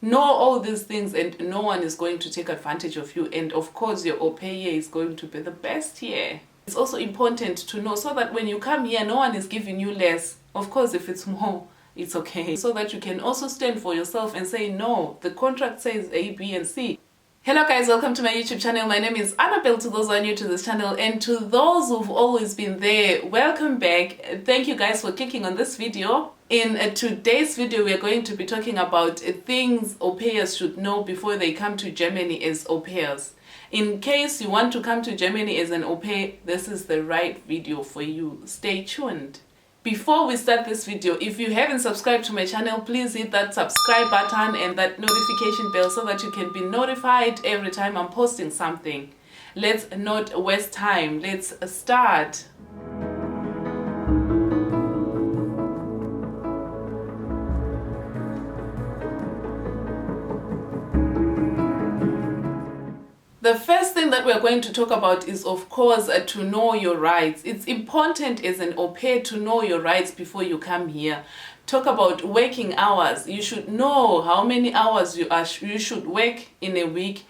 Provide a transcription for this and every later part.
Know all these things and no one is going to take advantage of you. And of course, your au pair year is going to be the best year. It's also important to know so that when you come here, no one is giving you less. Of course, if it's more, it's okay. So that you can also stand for yourself and say, no, the contract says A, B, and C. Hello guys, welcome to my YouTube channel. My name is Annabelle, to those who are new to this channel, and to those who've always been there, welcome back. Thank you guys for clicking on this video. In today's video, we are going to be talking about things au pairs should know before they come to Germany as au pairs. In case you want to come to Germany as an au pair, this is the right video for you. Stay tuned. Before we start this video, if you haven't subscribed to my channel, please hit that subscribe button and that notification bell so that you can be notified every time I'm posting something. Let's not waste time. Let's start. The first thing that we're going to talk about is, of course, to know your rights. It's important as an au pair to know your rights before you come here. Talk about working hours. You should know how many hours you should work in a week.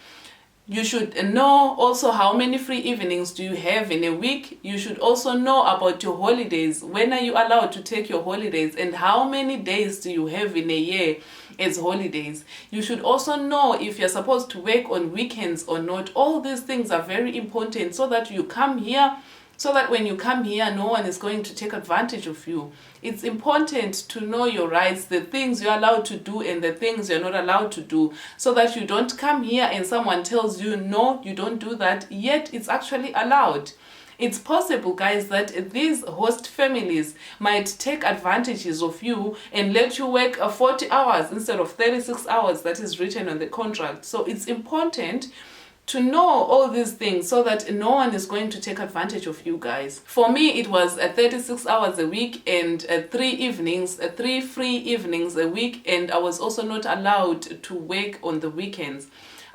You should know also how many free evenings do you have in a week. You should also know about your holidays. When are you allowed to take your holidays and how many days do you have in a year as holidays. You should also know if you're supposed to work on weekends or not. All these things are very important so that you come here, so that when you come here, no one is going to take advantage of you. It's important to know your rights, the things you're allowed to do and the things you're not allowed to do, so that you don't come here and someone tells you, no, you don't do that, yet it's actually allowed. It's possible, guys, that these host families might take advantages of you and let you work 40 hours instead of 36 hours that is written on the contract. So it's important to know all these things so that no one is going to take advantage of you guys. For me, it was 36 hours a week and 3 free evenings a week, and I was also not allowed to work on the weekends.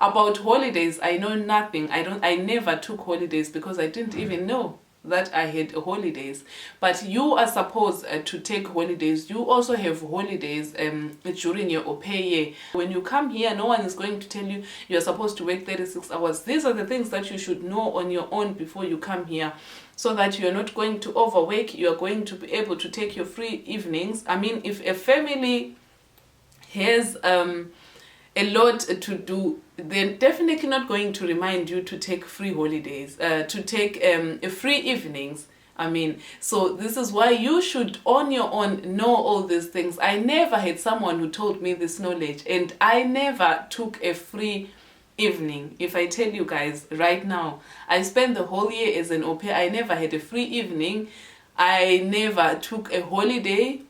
About holidays, I know nothing. I never took holidays because I didn't even know that I had holidays. But you are supposed to take holidays. You also have holidays during your au pair year. When you come here, no one is going to tell you you're supposed to work 36 hours. These are the things that you should know on your own before you come here, so that you're not going to overwork. You're going to be able to take your free evenings. I mean, if a family has a lot to do, they're definitely not going to remind you to take free holidays, to take free evenings. I mean, so this is why you should on your own know all these things. I never had someone who told me this knowledge, and I never took a free evening. If I tell you guys right now, I spent the whole year as an au pair. I never had a free evening. I never took a holiday.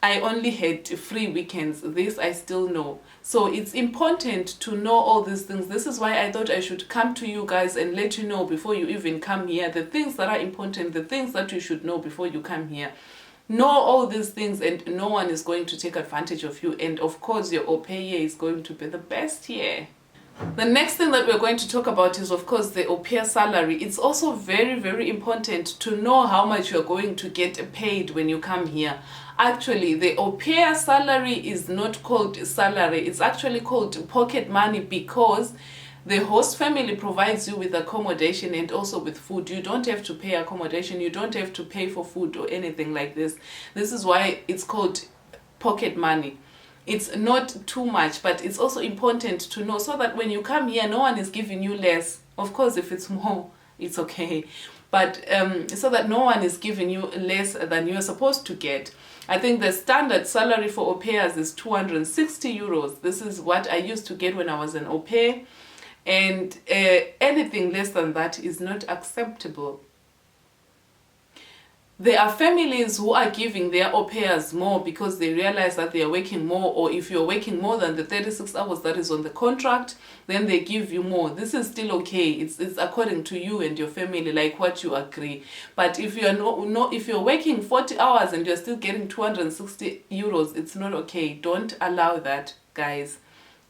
I only had free weekends. This I still know. So it's important to know all these things. This is why I thought I should come to you guys and let you know before you even come here, the things that are important, the things that you should know before you come here. Know all these things and no one is going to take advantage of you. And of course, your au pair year is going to be the best year. The next thing that we're going to talk about is, of course, the au pair salary. It's also very, very important to know how much you're going to get paid when you come here. Actually, the au pair salary is not called salary. It's actually called pocket money because the host family provides you with accommodation and also with food. You don't have to pay accommodation. You don't have to pay for food or anything like this. This is why it's called pocket money. It's not too much, but it's also important to know so that when you come here, no one is giving you less. Of course, if it's more, it's okay. But so that no one is giving you less than you're supposed to get. I think the standard salary for au pairs is 260 euros. This is what I used to get when I was an au pair. And anything less than that is not acceptable. There are families who are giving their au pairs more because they realize that they are working more, or if you're working more than the 36 hours that is on the contract, then they give you more. This is still okay. It's according to you and your family, like what you agree. But if you're if you're working 40 hours and you're still getting 260 euros, it's not okay. Don't allow that, guys.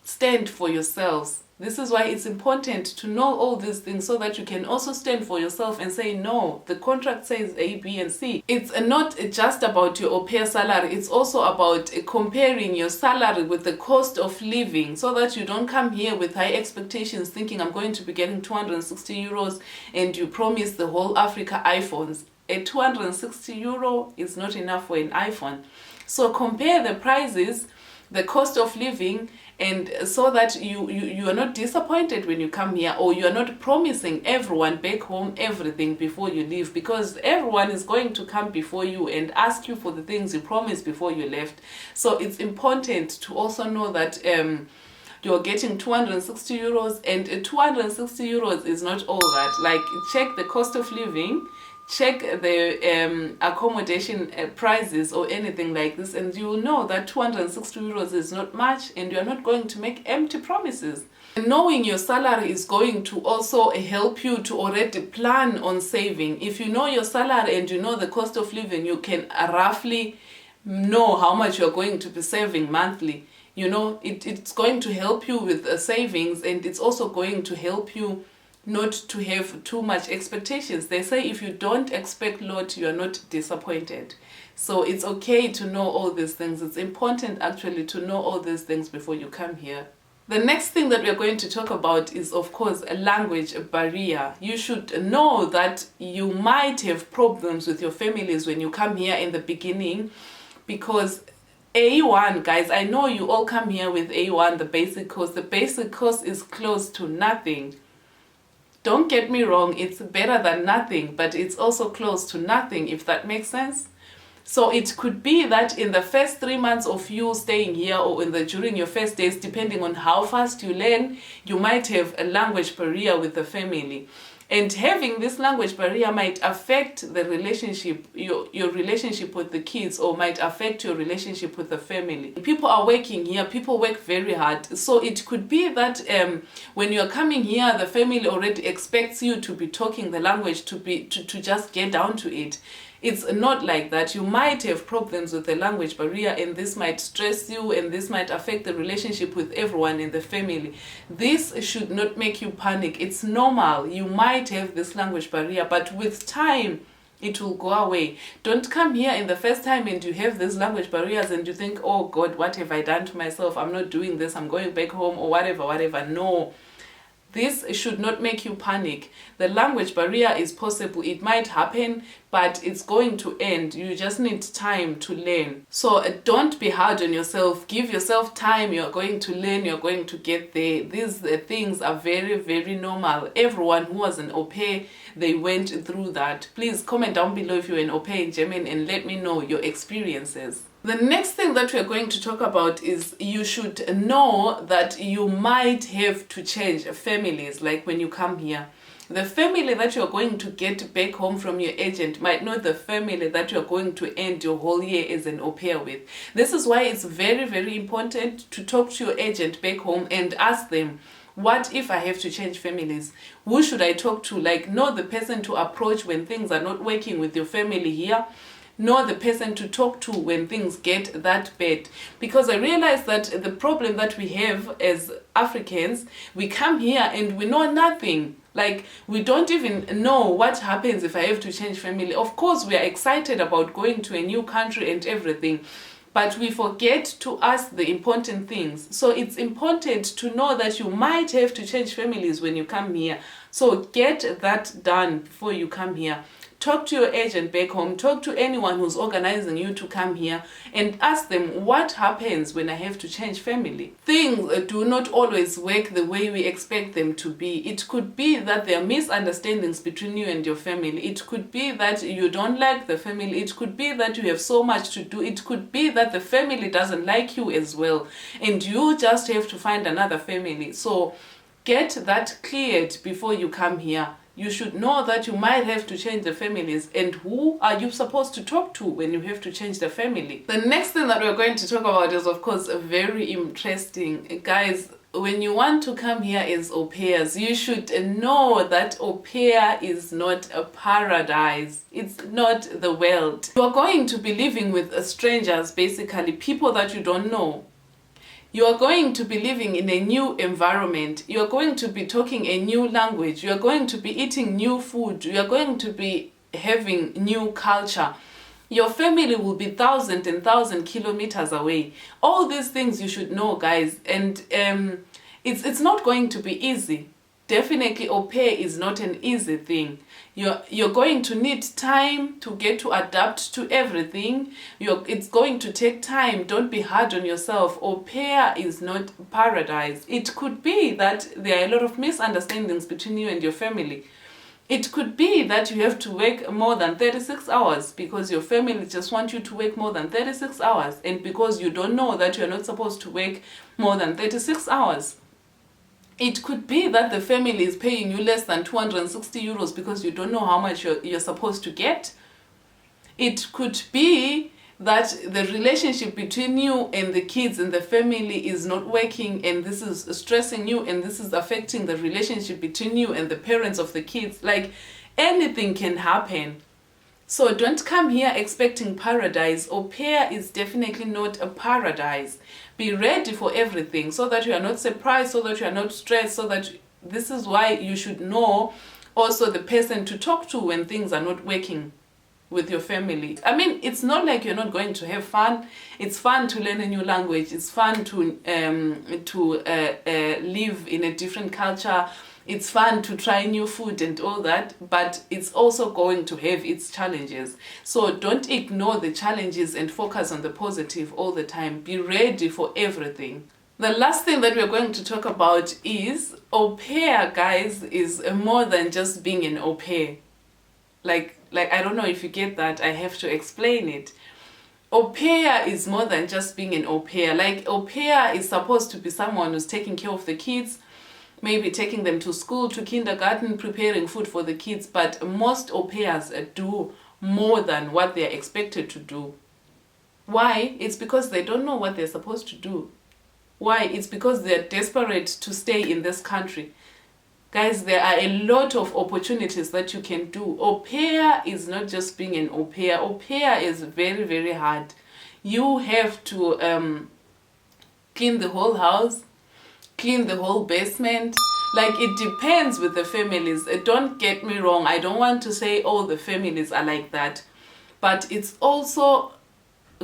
stand for yourselves. This is why it's important to know all these things so that you can also stand for yourself and say, no, the contract says A, B, and C. It's not just about your au pair salary. It's also about comparing your salary with the cost of living so that you don't come here with high expectations thinking I'm going to be getting 260 euros and you promise the whole Africa iPhones. A 260 euro is not enough for an iPhone. So compare the prices, the cost of living, and so that you are not disappointed when you come here, or you are not promising everyone back home everything before you leave, because everyone is going to come before you and ask you for the things you promised before you left. So it's important to also know that you're getting 260 euros, and 260 euros is not all that. Like, check the cost of living, check the accommodation prices or anything like this, and you will know that 260 euros is not much, and you're not going to make empty promises. And knowing your salary is going to also help you to already plan on saving. If you know your salary and you know the cost of living, you can roughly know how much you're going to be saving monthly. You know, it's going to help you with savings, and it's also going to help you not to have too much expectations. They say if you don't expect a lot, you are not disappointed. So it's okay to know all these things. It's important actually to know all these things before you come here. The next thing that we're going to talk about is, of course, a language barrier. You should know that you might have problems with your families when you come here in the beginning, because A1, guys, I know you all come here with A1, the basic course. The basic course is close to nothing. Don't get me wrong, it's better than nothing, but it's also close to nothing, if that makes sense. So it could be that in the first 3 months of you staying here, or during your first days, depending on how fast you learn, you might have a language barrier with the family. And having this language barrier might affect the relationship, your relationship with the kids, or might affect your relationship with the family. People are working here, people work very hard. So it could be that when you're coming here, the family already expects you to be talking the language, to just get down to it. It's not like that. You might have problems with the language barrier, and this might stress you, and this might affect the relationship with everyone in the family. This should not make you panic. It's normal. You might have this language barrier, but with time, it will go away. Don't come here in the first time and you have these language barriers and you think, oh God, what have I done to myself? I'm not doing this. I'm going back home, or whatever. No. This should not make you panic. The language barrier is possible. It might happen, but it's going to end. You just need time to learn. So don't be hard on yourself. Give yourself time. You're going to learn. You're going to get there. These things are very, very normal. Everyone who was an au pair, they went through that. Please comment down below if you're an au pair in Germany and let me know your experiences. The next thing that we're going to talk about is you should know that you might have to change families, like when you come here. The family that you're going to get back home from your agent might not be the family that you're going to end your whole year as an au pair with. This is why it's very, very important to talk to your agent back home and ask them, what if I have to change families? Who should I talk to? Like, know the person to approach when things are not working with your family here. Know the person to talk to when things get that bad. Because I realize that the problem that we have as Africans, we come here and we know nothing. Like, we don't even know what happens if I have to change family. Of course, we are excited about going to a new country and everything, but we forget to ask the important things. So it's important to know that you might have to change families when you come here. So get that done before you come here. Talk to your agent back home, talk to anyone who's organizing you to come here, and ask them, what happens when I have to change family? Things do not always work the way we expect them to be. It could be that there are misunderstandings between you and your family. It could be that you don't like the family. It could be that you have so much to do. It could be that the family doesn't like you as well, and you just have to find another family. So get that cleared before you come here. You should know that you might have to change the families, and who are you supposed to talk to when you have to change the family? The next thing that we're going to talk about is, of course, very interesting. Guys, when you want to come here as au pairs, you should know that au pair is not a paradise. It's not the world. You are going to be living with strangers, basically, people that you don't know. You are going to be living in a new environment. You are going to be talking a new language. You are going to be eating new food. You are going to be having new culture. Your family will be thousands and thousands kilometers away. All these things you should know, guys. And it's not going to be easy. Definitely, au pair is not an easy thing. You're going to need time to get to adapt to everything. It's going to take time. Don't be hard on yourself. Au pair is not paradise. It could be that there are a lot of misunderstandings between you and your family. It could be that you have to work more than 36 hours because your family just want you to work more than 36 hours, and because you don't know that you're not supposed to work more than 36 hours. It could be that the family is paying you less than 260 euros because you don't know how much you're supposed to get. It could be that the relationship between you and the kids and the family is not working, and this is stressing you, and this is affecting the relationship between you and the parents of the kids. Like, anything can happen. So don't come here expecting paradise. Au pair is definitely not a paradise. Be ready for everything so that you are not surprised, so that you are not stressed, so that this is why you should know also the person to talk to when things are not working with your family. I mean, it's not like you're not going to have fun. It's fun to learn a new language. It's fun to live in a different culture. It's fun to try new food and all that, but it's also going to have its challenges. So don't ignore the challenges and focus on the positive all the time. Be ready for everything. The last thing that we're going to talk about is au pair, guys, is more than just being an au pair. Like I don't know if you get that. I have to explain it. Au pair is more than just being an au pair. Like, au pair is supposed to be someone who's taking care of the kids, maybe taking them to school, to kindergarten, preparing food for the kids. But most au pairs do more than what they're expected to do. Why? It's because they don't know what they're supposed to do. Why? It's because they're desperate to stay in this country. Guys, there are a lot of opportunities that you can do. Au pair is not just being an au pair. Au pair is very, very hard. You have to clean the whole house, clean the whole basement. Like, it depends with the families. Don't get me wrong. I don't want to say all the families are like that. But it's also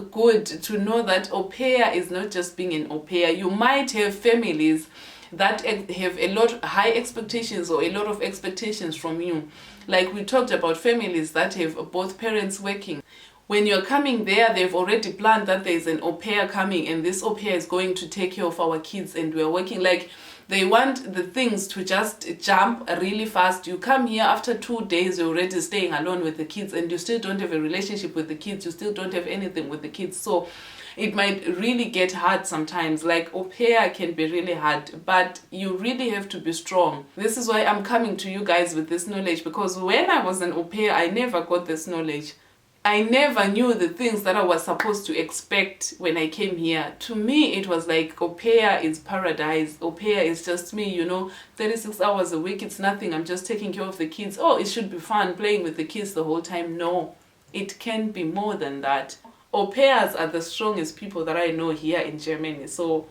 good to know that au pair is not just being an au pair. You might have families that have a lot high expectations or a lot of expectations from you. Like, we talked about families that have both parents working. When you're coming there, they've already planned that there's an au pair coming, and this au pair is going to take care of our kids, and we're working. Like, they want the things to just jump really fast. You come here, after 2 days, you're already staying alone with the kids, and you still don't have a relationship with the kids. You still don't have anything with the kids. So it might really get hard sometimes. Like, au pair can be really hard, but you really have to be strong. This is why I'm coming to you guys with this knowledge, because when I was an au pair, I never got this knowledge. I never knew the things that I was supposed to expect when I came here. To me, it was like, au pair is paradise. Au pair is just me, 36 hours a week, it's nothing. I'm just taking care of the kids. Oh, it should be fun playing with the kids the whole time. No, it can be more than that. Au pairs are the strongest people that I know here in Germany. So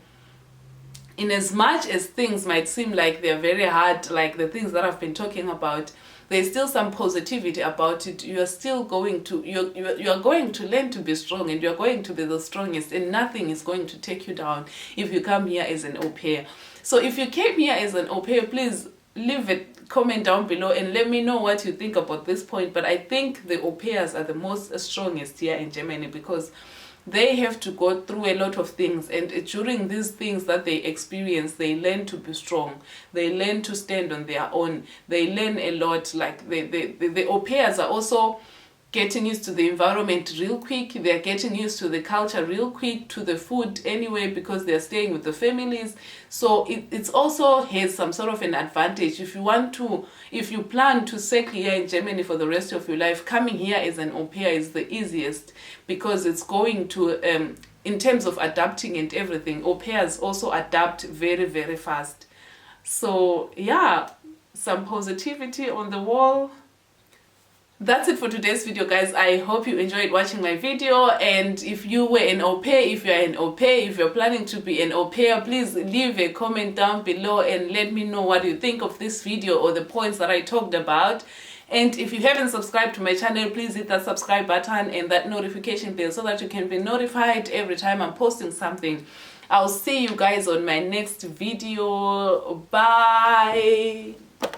in as much as things might seem like they're very hard, like the things that I've been talking about, there's still some positivity about it. You are still going to, you are going to learn to be strong, and you're going to be the strongest, and nothing is going to take you down if you come here as an au pair. So if you came here as an au pair, please leave a comment down below and let me know what you think about this point. But I think the au pairs are the most strongest here in Germany, because they have to go through a lot of things, and during these things that they experience, they learn to be strong. They learn to stand on their own. They learn a lot. Like, the au pairs are also getting used to the environment real quick. They're getting used to the culture real quick, to the food anyway, because they're staying with the families. So it's also has some sort of an advantage. If you plan to settle here in Germany for the rest of your life, coming here as an au pair is the easiest, because it's going to, in terms of adapting and everything, au pairs also adapt very, very fast. So yeah, some positivity on the wall. That's it for today's video, guys. I hope you enjoyed watching my video, and if you were an au pair, if you're an au pair, if you're planning to be an au pair, please leave a comment down below and let me know what you think of this video or the points that I talked about. And if you haven't subscribed to my channel, please hit that subscribe button and that notification bell so that you can be notified every time I'm posting something. I'll see you guys on my next video. Bye.